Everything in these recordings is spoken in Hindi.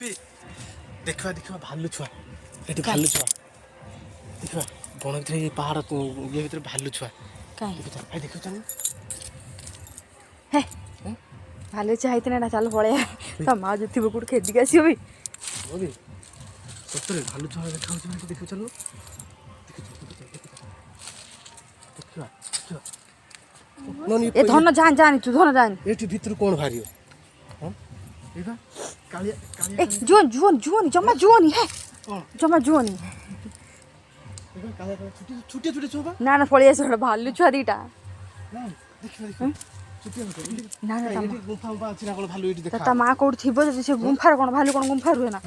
देखा देखा भालू छुआ ये भालू छुआ देखा बन भर पहाड़ ये भर भालू छुआ कहीं देख हे भालू छुआ ना चल पड़े तो माँ जो थी कौट खेदिक आसो भी सतरे भालू छुआ देखा देख चलो ए धन जान जान तू धन जान ये भीतर कौन बाहर कालिया ए जुआन जुआन जुआन जमा जुआनी है जमा जुआनी छुटे छुटे छुआ ना ना पड़े आस भालू छुआ दीटा ना ना गुंफा गुंफा अछि ना कोन भालू एटी देखा ता माँ कौट थी जदि से गुंफार कौन भालू कौन गुंफार हुए ना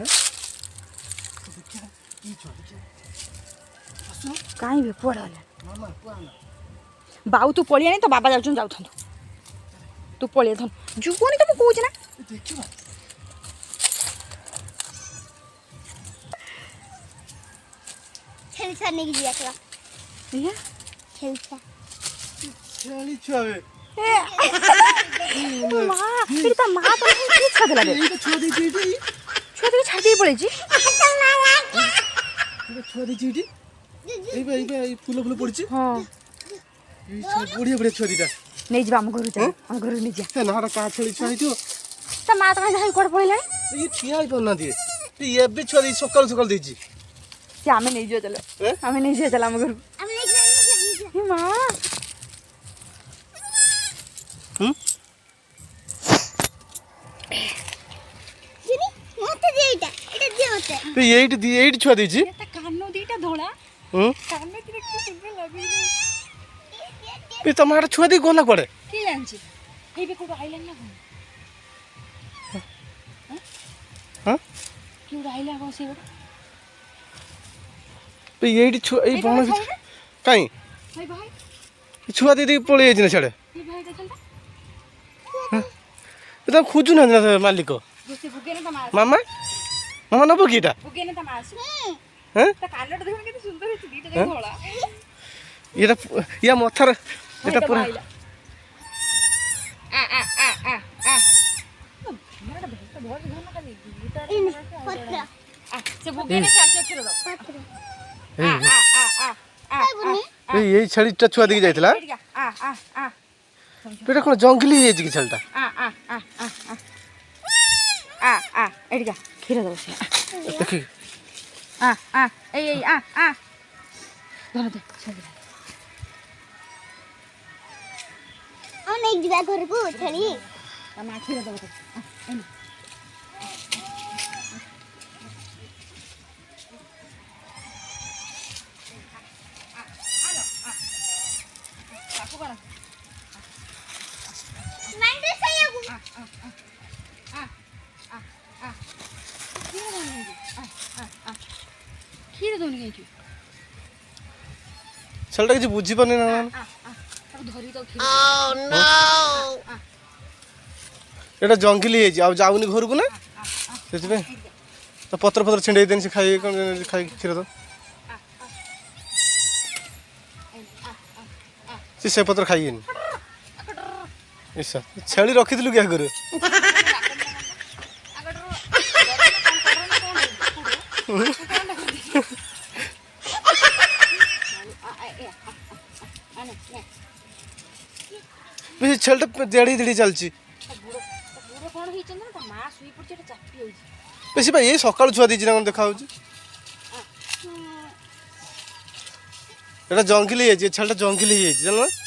कहीं भी पड़ा बाऊ तू पलिया नहीं तो बाबा जाऊँ जाऊ तू पलिया धन जुआनी तो मुझे ना देखिबा खेल छाने की दिया चला ये खेल छा छाली छुआवे माँ फिर तो माँ तो नहीं छा देला ये तो छुआ दी चीटी छुआ दे छाड़ दे पड़े जी ये छुआ दी चीटी ए फूल फूल पड़ची हां ये बढ़िया बढ़िया छुआ दीटा नहीं जा हम घर जा हम घर नहीं जा से नाडा का छली छुआ हितो तो माँ तो कहीं कोड़ पड़े ये ठिया ही पना दिए ये भी छुआ दी सकाल सकाल देजी से हमें नहीं जो चलो हमें नहीं जो चला हम घर ये माँ जिनी मत दे इटा दे मत तो ये छुआ देजी ये तो कानो दीटा धोला कानो दिरे सुबह लगी पे तमारा छुआ दी गोला पड़े की जानची हे भी कोड आइलैंड ना हां क्यों आइलैंड को से पे ये छुआ ए बण काई भाई भाई छुआ दीदी पळे जाई ना छड़े ये भाई देखल तो खोजु ना मालिक जैसे बुगे ना तमास मामा मामा न बुगीटा बुगे ना तमास हैं तो कानड़ देखो कितनी सुंदर है दीटा देखो होला ये या मथर एटा पूरा मेरा तो बहुत घर ना कर इन पत्रा से बुगे ना चाचा खिरो दो पत्रा ये छड़ीटा छुआ दी जाइतला पेटा कोन जंगली है जी छलटा एडिगा खिरो दो से देखि ए धन दे चल और एक जगह घर को छली माँ खिरो दो मंडे से ये खीर दोन गई की छलटा किछ बुझी पने ना तब धरी तो खीर ओह नो एटा जंगली है जी आ जाउनी घर को ना सेति तो पत्र पत्र छिंडे देन से खाई खीर दो से पत्र खाइए ऐसा छेली रखी दिलु क्या करू बे छेलटा देड़ी देड़ी चलची बुढ़ो कौन ही चंदन तो मां सुई पड़छ चापी होई बेसी भाई ये सकाळ छुआ दीची ना देखा होची एटा जंगली है जे छेलटा जंगली है जानना